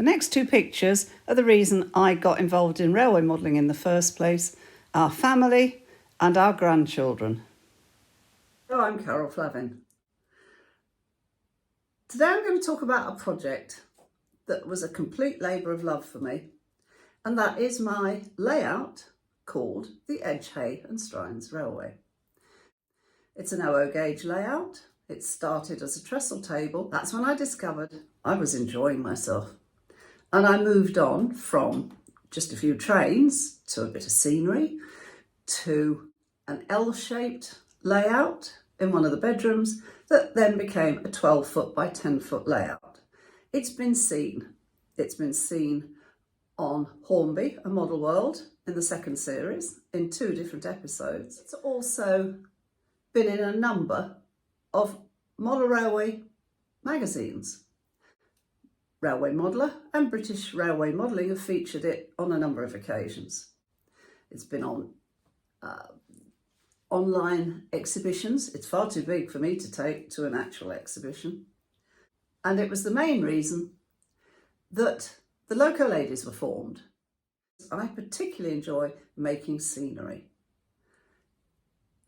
The next two pictures are the reason I got involved in railway modelling in the first place, our family and our grandchildren. Hello, I'm Carol Flavin. Today I'm going to talk about a project that was a complete labour of love for me, and that is my layout called the Edge Hey Strines Railway. It's an OO gauge layout. It started as a trestle table. That's when I discovered I was enjoying myself. And I moved on from just a few trains to a bit of scenery to an L-shaped layout in one of the bedrooms that then became a 12-foot by 10-foot layout. It's been seen on Hornby, a model world, in the second series in 2 different episodes. It's also been in a number of model railway magazines. Railway Modeller and British Railway Modelling have featured it on a number of occasions. It's been on online exhibitions. It's far too big for me to take to an actual exhibition. And it was the main reason that the Loco Ladies were formed. I particularly enjoy making scenery.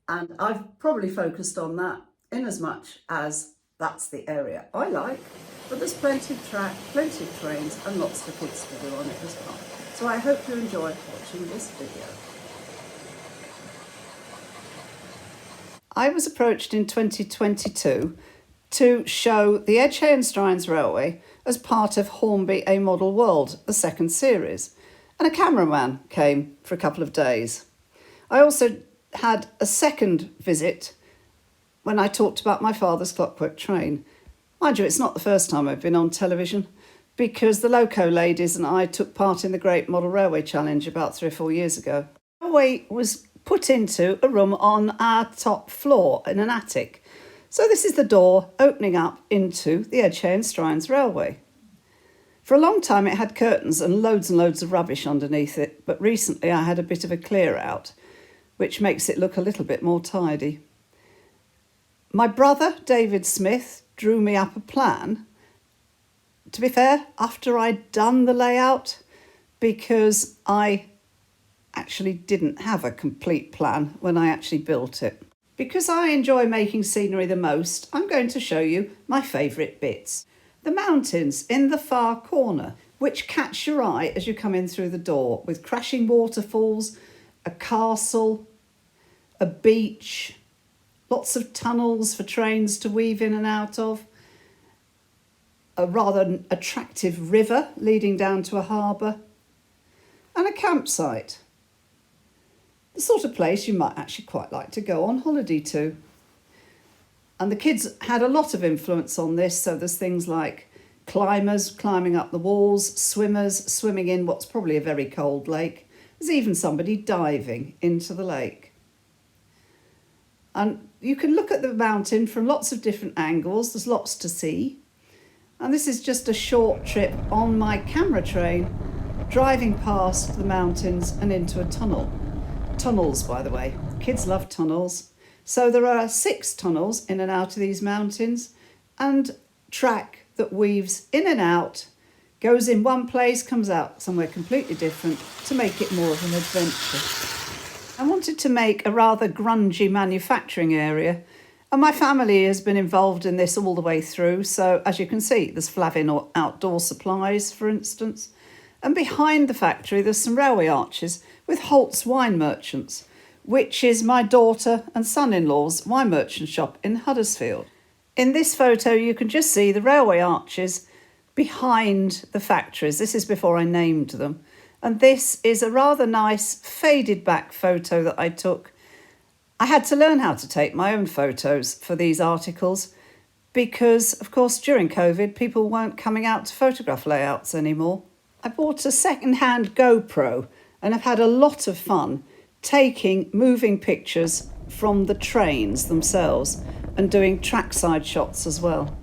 And I've probably focused on that in as much as that's the area I like, but there's plenty of track, plenty of trains and lots for kids to do on it as well. So I hope you enjoy watching this video. I was approached in 2022 to show the Edge Hey Strines Railway as part of Hornby A Model World, the second series, and a cameraman came for a couple of days. I also had a second visit when I talked about my father's clockwork train. Mind you, it's not the first time I've been on television, because the Loco Ladies and I took part in the Great Model Railway Challenge about 3 or 4 years ago. The railway was put into a room on our top floor in an attic. So this is the door opening up into the Edge Hey Strines Railway. For a long time it had curtains and loads of rubbish underneath it, but recently I had a bit of a clear out, which makes it look a little bit more tidy. My brother, David Smith, drew me up a plan, to be fair, after I'd done the layout, because I actually didn't have a complete plan when I actually built it. Because I enjoy making scenery the most, I'm going to show you my favourite bits. The mountains in the far corner, which catch your eye as you come in through the door, with crashing waterfalls, a castle, a beach, lots of tunnels for trains to weave in and out of, a rather attractive river leading down to a harbour, and a campsite. The sort of place you might actually quite like to go on holiday to. And the kids had a lot of influence on this, so there's things like climbers climbing up the walls, swimmers swimming in what's probably a very cold lake. There's even somebody diving into the lake. And you can look at the mountain from lots of different angles. There's lots to see. And this is just a short trip on my camera train, driving past the mountains and into a tunnel. Tunnels, by the way. Kids love tunnels. So there are 6 tunnels in and out of these mountains, and track that weaves in and out, goes in one place, comes out somewhere completely different to make it more of an adventure. I wanted to make a rather grungy manufacturing area, and my family has been involved in this all the way through. So as you can see, there's Flavin'S outdoor supplies, for instance, and behind the factory there's some railway arches with Holt's Wine Merchants, which is my daughter and son-in-law's wine merchant shop in Huddersfield. In this photo you can just see the railway arches behind the factories. This is before I named them. And this is a rather nice faded back photo that I took. I had to learn how to take my own photos for these articles because, of course, during COVID, people weren't coming out to photograph layouts anymore. I bought a second-hand GoPro and I've had a lot of fun taking moving pictures from the trains themselves and doing trackside shots as well.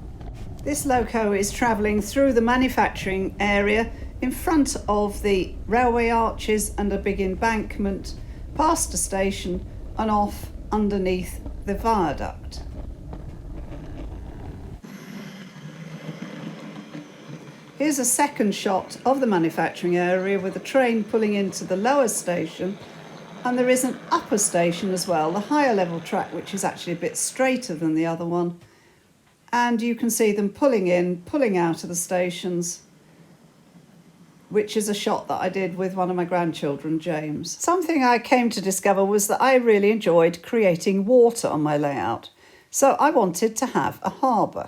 This loco is travelling through the manufacturing area in front of the railway arches and a big embankment, past a station and off underneath the viaduct. Here's a second shot of the manufacturing area with the train pulling into the lower station, and there is an upper station as well, the higher level track, which is actually a bit straighter than the other one. And you can see them pulling in, pulling out of the stations, which is a shot that I did with one of my grandchildren, James. Something I came to discover was that I really enjoyed creating water on my layout. So I wanted to have a harbour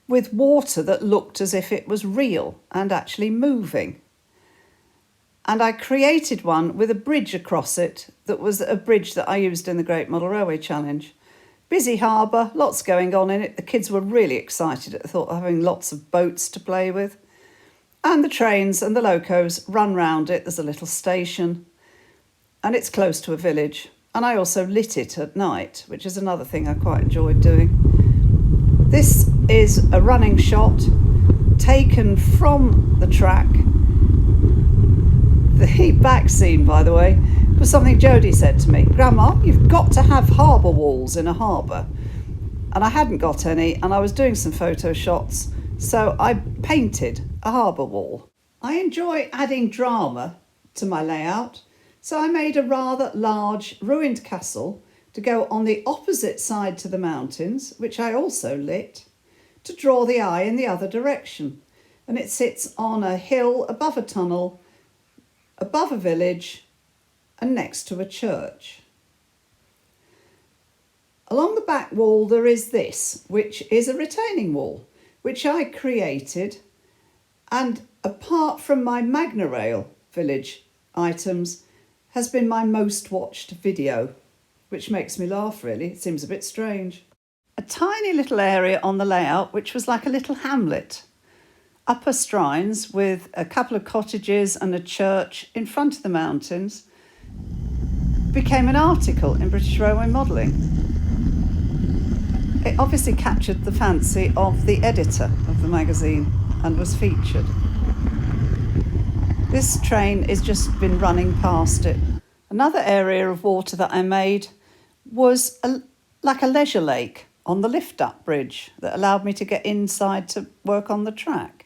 with water that looked as if it was real and actually moving. And I created one with a bridge across it that was a bridge that I used in the Great Model Railway Challenge. Busy harbour, lots going on in it. The kids were really excited at the thought of having lots of boats to play with. And the trains and the locos run round it. There's a little station and it's close to a village. And I also lit it at night, which is another thing I quite enjoyed doing. This is a running shot taken from the track. The back scene, by the way, was something Jody said to me. Grandma, you've got to have harbour walls in a harbour. And I hadn't got any, and I was doing some photo shots, so I painted a harbour wall. I enjoy adding drama to my layout, so I made a rather large ruined castle to go on the opposite side to the mountains, which I also lit, to draw the eye in the other direction. And it sits on a hill above a tunnel, above a village, and next to a church. Along the back wall there is this, which is a retaining wall, which I created, and apart from my Magna-Rail village items, has been my most watched video, which makes me laugh really. It seems a bit strange. A tiny little area on the layout which was like a little hamlet. Upper Strines with a couple of cottages and a church in front of the mountains became an article in British Railway Modelling. It obviously captured the fancy of the editor of the magazine and was featured. This train has just been running past it. Another area of water that I made was like a leisure lake on the lift-up bridge that allowed me to get inside to work on the track.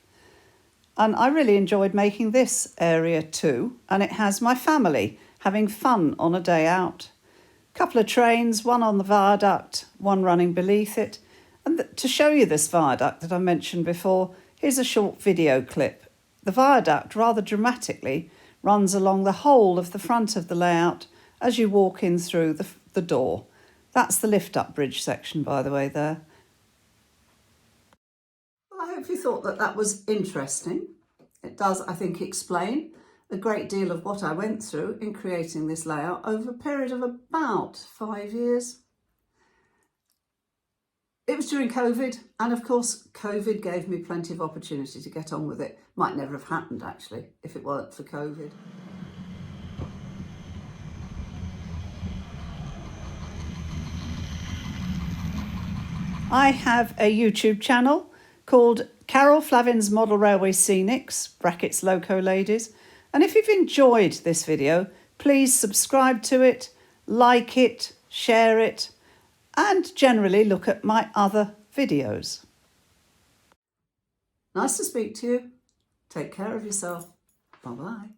And I really enjoyed making this area too, and it has my family having fun on a day out. A couple of trains, one on the viaduct, one running beneath it. And to show you this viaduct that I mentioned before, here's a short video clip. The viaduct rather dramatically runs along the whole of the front of the layout as you walk in through the door. That's the lift-up bridge section, by the way, there. Well, I hope you thought that was interesting. It does, I think, explain a great deal of what I went through in creating this layout over a period of about 5 years. It was during COVID, and of course COVID gave me plenty of opportunity to get on with it. Might never have happened actually if it weren't for COVID. I have a YouTube channel called Carol Flavin'S Model Railway Scenics, brackets Loco Ladies. And if you've enjoyed this video, please subscribe to it, like it, share it, and generally look at my other videos. Nice to speak to you. Take care of yourself. Bye-bye.